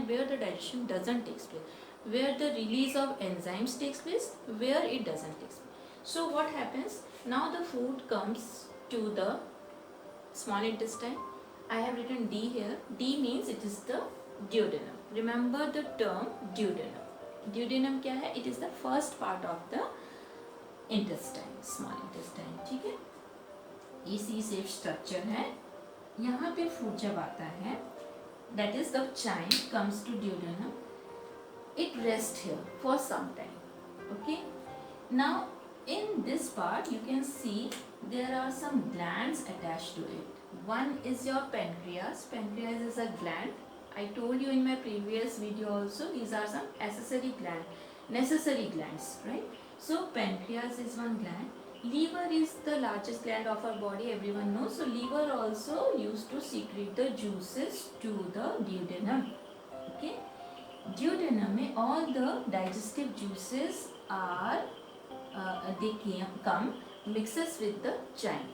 where the digestion doesn't takes place, where the release of enzymes takes place, where it doesn't takes place. So what happens, now the food comes to the small intestine. I have written D here. D means it is the duodenum. Remember the term duodenum. Duodenum क्या है? It is the first part of the intestine, small intestine. ठीक है, इसी से structure है. यहाँ पे food जब आता है, that is the chyme comes to duodenum, it rests here for some time. Okay, now in this part you can see there are some glands attached to it. One is your pancreas. Pancreas is a gland. I told you in my previous video also, these are some necessary glands, right? So pancreas is one gland. Liver is the largest gland of our body, everyone knows. So liver also used to secrete the juices to the duodenum. Okay, duodenum में all the digestive juices are they come mixes with the chyme,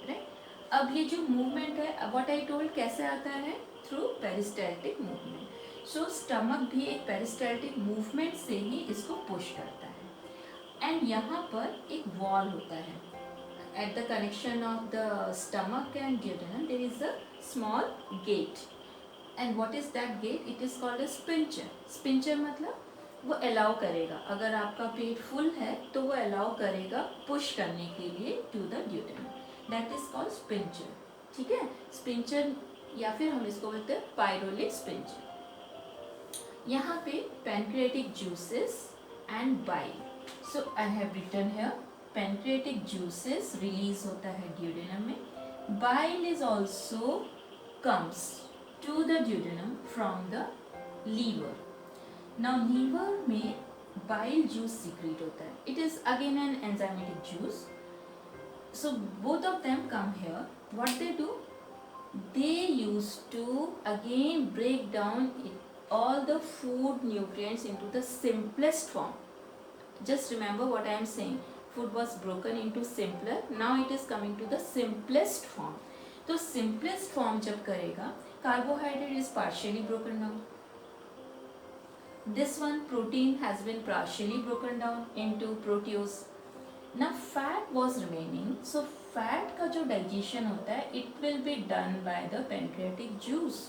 right? अब ये जो movement है, what I told कैसे आता है? Through peristaltic movement. So stomach भी एक peristaltic movement से ही इसको push करता है. And यहाँ पर एक wall होता है. At the connection of the stomach and duodenum there is a small gate. And what is that gate? It is called a sphincter. Sphincter मतलब वो अलाउ करेगा, अगर आपका पेट फुल है तो वो अलाउ करेगा पुश करने के लिए to the duodenum. That is called sphincter. ठीक है, स्पिंचर या फिर हम इसको बोलते हैं पायरोलिक स्पिंचर. यहाँ पे pancreatic juices and bile. So I have written here pancreatic juices release होता है duodenum में. Bile is also comes to the duodenum from the liver. Now liver में bile juice secrete होता है. It is again an enzymatic juice. So both of them come here. What they do? They used to again break down all the food nutrients into the simplest form. Just remember what I am saying. Food was broken into simpler. Now it is coming to the simplest form. तो simplest form जब करेगा, carbohydrate is partially broken down. This one protein has been partially broken down into proteose. Now fat was remaining. So fat का जो digestion होता है, it will be done by the pancreatic juice.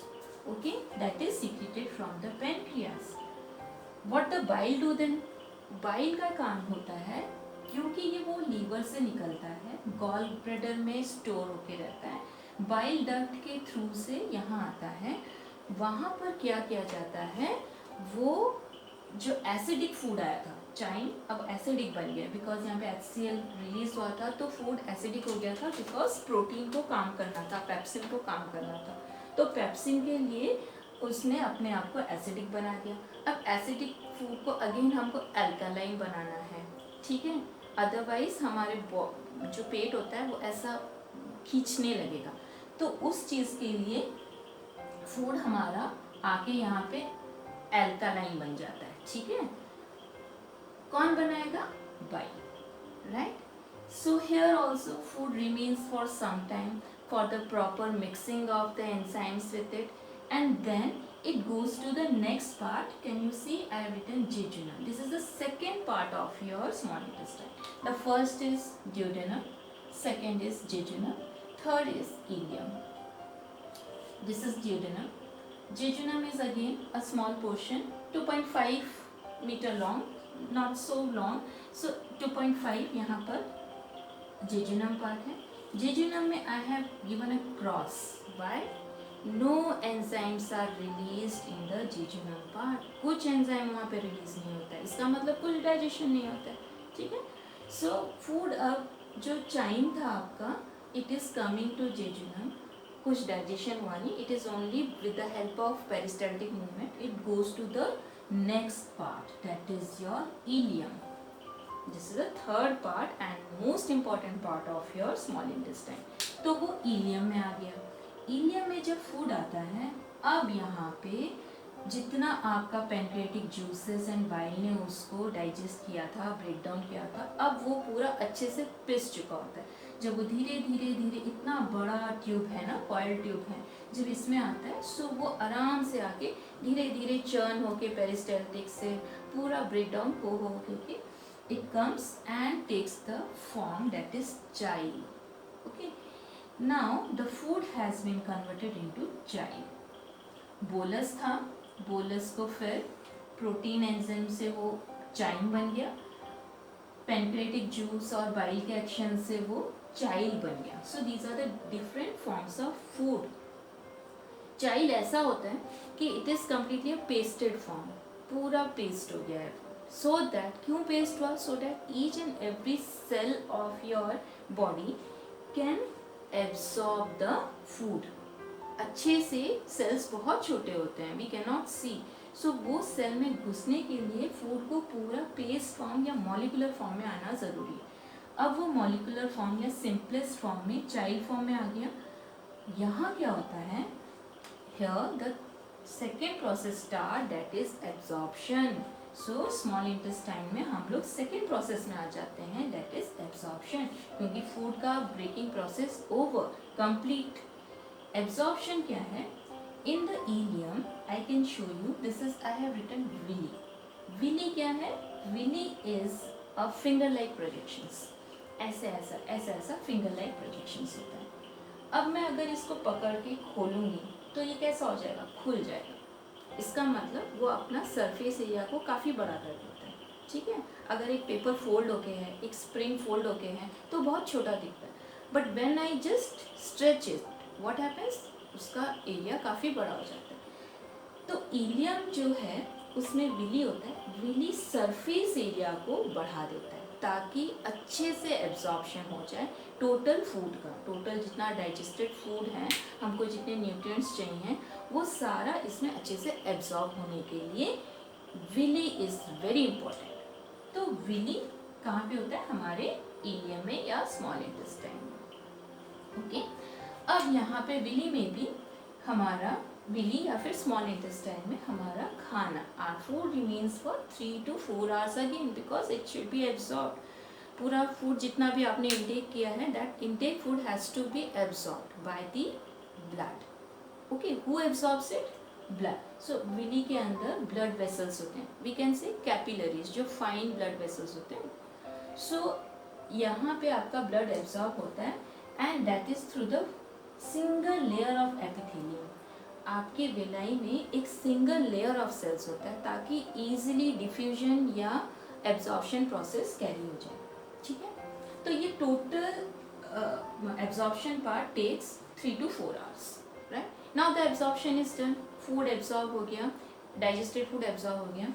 Okay, that is secreted from the pancreas. What the bile do then? Bile का काम होता है, क्योंकि ये वो लीवर से निकलता है, गॉल ब्लैडर में स्टोर होके रहता है, बाइल डक्ट के थ्रू से यहाँ आता है. वहाँ पर क्या किया जाता है, वो जो एसिडिक फूड आया था, चाइम अब एसिडिक बन गया बिकॉज यहाँ पे HCl रिलीज हुआ था, तो फूड एसिडिक हो गया था बिकॉज प्रोटीन को काम करना था, पेप्सिन को काम करना था. तो पेप्सिन के लिए उसने अपने आप को एसिडिक बना दिया. अब एसिडिक फूड को अगेन हमको अल्कालाइन बनाना है. ठीक है, अदरवाइज हमारे जो पेट होता है वो ऐसा खींचने लगेगा. तो उस चीज़ के लिए फूड हमारा आके यहाँ पे एल्कालाइन बन जाता है. ठीक है, कौन बनाएगा? Bile, right? So here also food remains for some time for the proper mixing of the enzymes with it, and then it goes to the next part. Can you see I have written jejunum. This is the second part of your small intestine. The first is duodenum, second is jejunum, third is ileum. This is duodenum. Jejunum is again a small portion, 2.5 meter long, not so long. So 2.5 यहाँ पर jejunum part है. Jejunum में I have given a cross. Why? No enzymes are released in the jejunum part. कुछ enzyme वहाँ पे release नहीं होता है, इसका मतलब कुछ डाइजेशन नहीं होता है. ठीक है, सो फूड अब जो चाइम था आपका, it is coming to jejunum, कुछ डाइजेशन हुआ नहीं, it is only with the help of peristaltic movement it goes to the next part, that is your ileum. This is the third part and most important part of your small intestine. तो वो ilium में आ गया. Ilium में जब food आता है, अब यहाँ पे जितना आपका पैनक्रियाटिक जूसेस एंड बाइल ने उसको डाइजेस्ट किया था, ब्रेक डाउन किया था, अब वो पूरा अच्छे से पिस चुका होता है. जब वो धीरे धीरे धीरे इतना बड़ा ट्यूब है ना, कॉइल ट्यूब है, जब इसमें आता है सो वो आराम से आके धीरे धीरे चर्न होके पेरिस्टाल्टिक से पूरा ब्रेक डाउन हो के it comes and takes the form that is chyle. Okay, now the food has been converted into chyle. Bolus था, बोलस को फिर प्रोटीन एंजाइम से वो चाइम बन गया, पेनक्रेटिक जूस और बाइल के एक्शन से वो चाइल बन गया. So these are the different forms of food. Chyle ऐसा होता है कि it is completely pasted form, पूरा पेस्ट हो गया है. सो दैट, क्यों पेस्ट हुआ? So that each and every cell of your body can absorb the food. अच्छे से सेल्स बहुत छोटे होते हैं, वी कैन नॉट सी. सो वो सेल में घुसने के लिए फूड को पूरा पेस्ट फॉर्म या मॉलिकुलर फॉर्म में आना ज़रूरी है. अब वो मॉलिकुलर फॉर्म या सिंपलेस्ट फॉर्म में चाइल्ड फॉर्म में आ गया. यहाँ क्या होता है? Here the second process start, that is absorption. So small intestine में हम लोग सेकेंड प्रोसेस में आ जाते हैं, दैट इज एब्जॉर्प्शन. क्योंकि फूड का breaking process over, complete. Absorption क्या है? In the ileum, I can show you. This is, I have written villi. Villi क्या है? Villi is a finger-like projections. ऐसे ऐसा finger-like projections होता है. अब मैं अगर इसको पकड़ के खोलूंगी तो ये कैसा हो जाएगा? खुल जाएगा. इसका मतलब वो अपना सरफेस एरिया को काफ़ी बड़ा कर देता है. ठीक है, अगर एक पेपर फोल्ड होके है, एक स्प्रिंग फोल्ड होके है तो बहुत छोटा दिखता है. But when I just stretch it, what happens? उसका एरिया काफ़ी बड़ा हो जाता है. तो इलियम जो है उसमें विली होता है. विली सरफेस एरिया को बढ़ा देता है ताकि अच्छे से एब्जॉर्प्शन हो जाए टोटल फूड का. टोटल जितना डाइजेस्टेड फूड है, हमको जितने न्यूट्रिएंट्स चाहिए, वो सारा इसमें अच्छे से एब्जॉर्ब होने के लिए विली इज़ वेरी इम्पोर्टेंट. तो विली कहाँ पे होता है? हमारे इलियम में या स्मॉल इंटेस्टाइन में. ओके, अब यहाँ पे विली में भी हमारा, विली या फिर स्मॉल इंटेस्टाइन में हमारा खाना, our food remains for 3 to 4 hours again, because it should be absorb. पूरा फूड जितना भी आपने इंटेक किया है, that intake food has to be absorb by the blood. Okay, who absorbs it? Blood. So villi के अंदर blood vessels होते हैं, वी कैन से कैपिलरीज, जो फाइन ब्लड वेसल्स होते हैं. सो यहाँ पे आपका ब्लड एब्जॉर्ब होता है and that is through the single layer of epithelium. आपके विलाई में एक सिंगल लेयर ऑफ सेल्स होता है ताकि इजीली डिफ्यूजन या एब्जॉर्प्शन प्रोसेस कैरी हो जाए. ठीक है, तो ये total absorption part takes 3 to 4 hours. Right, now the absorption is done. Food absorb हो गया, डाइजेस्टेड फूड एब्जॉर्ब हो गया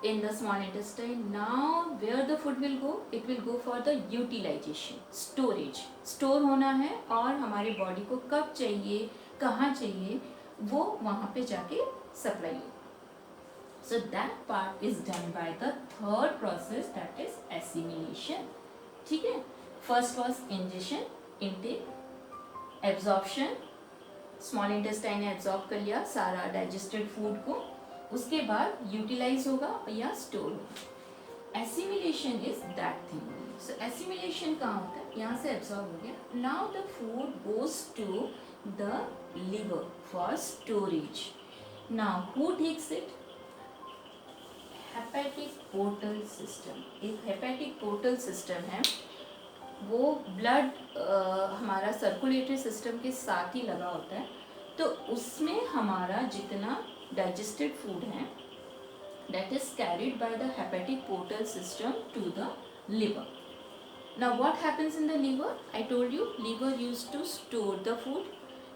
in the small intestine. Now where the food will go? It will go for the utilization, storage. Store होना है और हमारी body को कब चाहिए, कहाँ चाहिए, वो वहाँ पे जाके सप्लाई हो. So that part is done by the third process, that is assimilation. ठीक है, first was ingestion, intake, absorption. Small intestine ने एब्जॉर्ब कर लिया सारा डाइजेस्टेड फूड को, उसके बाद यूटिलाइज होगा या स्टोर होगा. Assimilation is that thing. So assimilation कहाँ होता है? यहाँ से एब्जॉर्ब हो गया. Now the food goes to the liver for storage. Now who takes it? Hepatic portal system. एक हेपेटिक पोर्टल सिस्टम है, वो ब्लड हमारा सर्कुलेटरी सिस्टम के साथ ही लगा होता है. तो उसमें हमारा जितना digested food है, that is carried by the hepatic portal system to the liver. Now what happens in the liver? I told you liver used to store the food,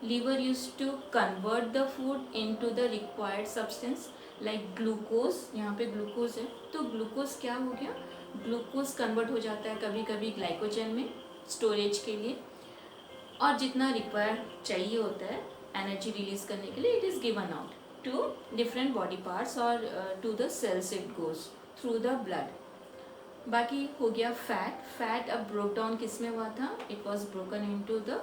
liver used to convert the food into the required substance like glucose. यहाँ पे glucose है तो glucose क्या हो गया? Glucose convert हो जाता है कभी कभी ग्लाइकोजन में स्टोरेज के लिए, और जितना रिक्वायर चाहिए होता है एनर्जी रिलीज करने के लिए, it is given out to different body parts और to the cells it goes through the blood. बाकी हो गया फैट. फैट अब ब्रोक डाउन किस में हुआ था? It was broken into the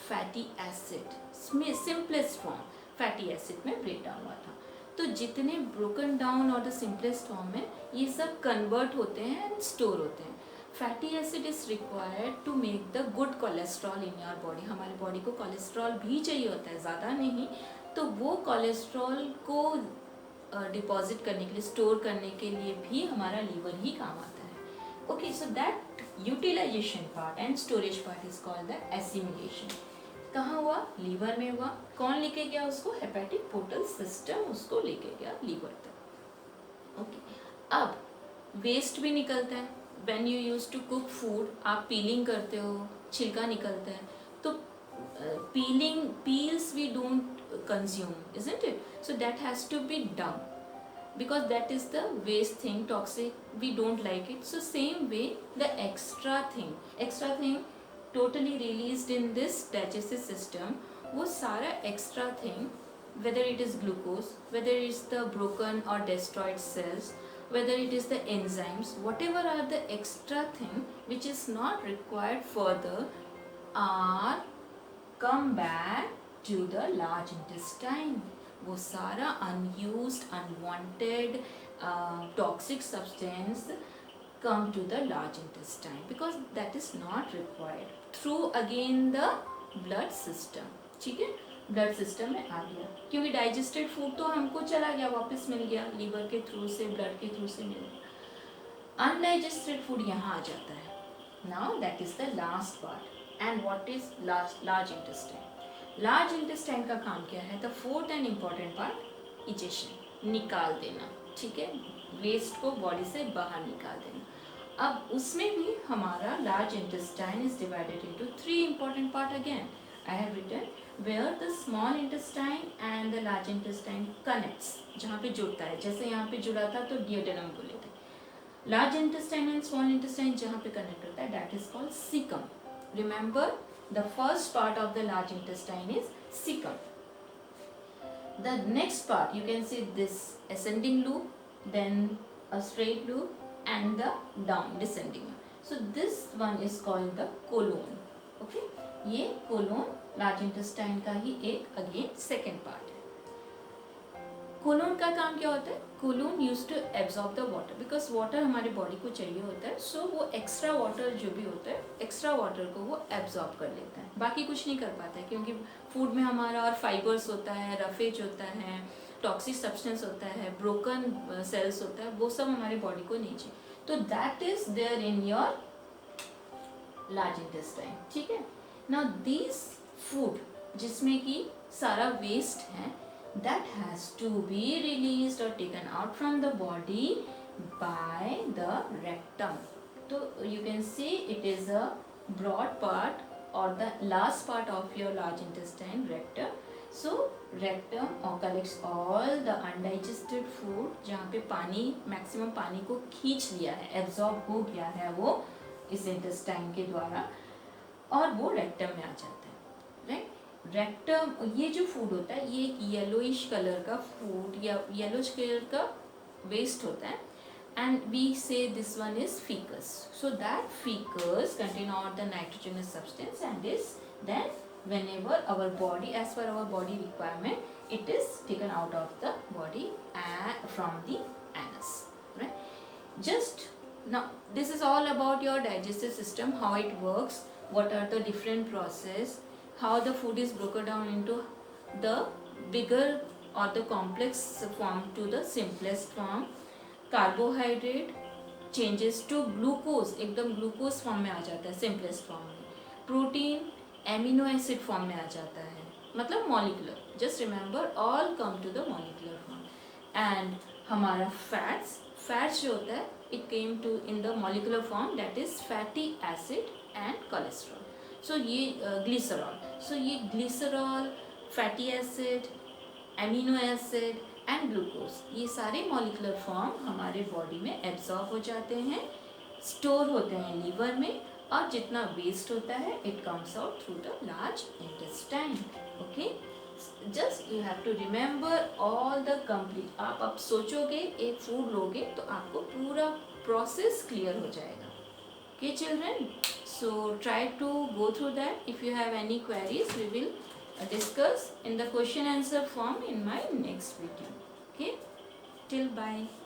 fatty acid. Simplest form fatty acid में ब्रेक डाउन हुआ था. तो जितने ब्रोकन डाउन और द सिंपलेस्ट फॉर्म में ये सब कन्वर्ट होते हैं एंड स्टोर होते हैं. Fatty acid is required to make the good cholesterol in your body. हमारी बॉडी को कोलेस्ट्रॉल भी चाहिए होता है, ज़्यादा नहीं. तो वो कोलेस्ट्रॉल को डिपॉजिट करने के लिए, स्टोर करने के लिए भी हमारा लीवर ही काम आता है. Okay, so that utilization part and storage part is called the assimilation. कहाँ हुआ? लीवर में हुआ. कौन लेके गया उसको? हेपेटिक पोर्टल सिस्टम उसको लेके गया लीवर तक. ओके, अब वेस्ट भी निकलता है. When you use to cook food, आप पीलिंग करते हो, छिलका निकलता है. तो peels we don't consume, isn't it? So that has to be done because that is the waste thing, toxic, we don't like it. So same way the extra thing totally released in this digestive system, वो सारा extra thing, whether it is glucose, whether it is the broken or destroyed cells, whether it is the enzymes, whatever are the extra thing which is not required further are come back to the large intestine. वो सारा unused, unwanted, toxic substance come to the large intestine because that is not required through again the blood system. ठीक है, blood system में आ गया क्योंकि digested food तो हमको चला गया, वापस मिल गया लीवर के थ्रू से, ब्लड के थ्रू से मिल गया. अनडाइजेस्टेड फूड यहाँ आ जाता है. Now that is the last part. And what is large intestine? Large intestine का काम क्या है? The fourth and important part, ejection, निकाल देना. ठीक है, वेस्ट को बॉडी से बाहर निकाल देना. अब उसमें भी हमारा large intestine is divided into three important part again. I have written where the small intestine and the large intestine connects, जहाँ पे जुड़ता है. जैसे यहाँ पे जुड़ा था तो duodenum बोले थे. Large intestine and small intestine जहाँ पे connect होता है, that is called cecum. Remember, the first part of the large intestine is cecum. The next part, you can see this ascending loop, then a straight loop, and the down descending one. So this one is called the colon. Okay, ये colon large intestine का ही एक again second part है. Colon का काम क्या होता है? Colon use to absorb the water because water हमारे बॉडी को चाहिए होता है. सो वो एक्स्ट्रा वाटर जो भी होता है, एक्स्ट्रा वाटर को वो एब्जॉर्ब कर लेता है. बाकी कुछ नहीं कर पाता है क्योंकि फूड में हमारा और फाइबर्स होता है, रफेज होता है, टॉक्सिक सब्सटेंस होता है, ब्रोकन सेल्स होता है, वो सब हमारे बॉडी को नहीं चाहिए. तो that is there in your large intestine. ठीक है, नाउ दिस फूड जिसमें कि सारा वेस्ट है, that has to be released or taken out from the body by the rectum. So you can see it is a broad part or the last part of your large intestine, rectum. So rectum collects all the undigested food जहाँ पे पानी, maximum पानी को खींच लिया है, absorb हो गया है वो इस intestine के द्वारा, और वो rectum में आ जाता है. right? रेक्टम, ये जो फूड होता है ये एक येलोइश कलर का फूड या येलोइश कलर का वेस्ट होता है. And we say this one is faeces. So that faeces contain all the nitrogenous substance and is then whenever our body, as per our body requirement, it is taken out of the body and from the anus. Right? Just now this is all about your digestive system, how it works, what are the different process, how the food is broken down into the bigger or the complex form to the simplest form. Carbohydrate changes to glucose, एकदम glucose form में आ जाता है simplest form में. Protein amino acid form में आ जाता है, मतलब molecular. Just remember all come to the molecular form. And हमारा fats जो होता है it came to in the molecular form, that is fatty acid and cholesterol. So ये glycerol. So ये glycerol, fatty acid, amino acid and glucose, ये सारे molecular form हमारे body में absorb हो जाते हैं, store होते हैं liver में, और जितना waste होता है it comes out through the large intestine. Okay, just you have to remember all the complete. आप अब सोचोगे एक food लोगे तो आपको पूरा process clear हो जाएगा. Okay children, so try to go through that. If you have any queries, we will discuss in the question answer form in my next video. Okay, till bye.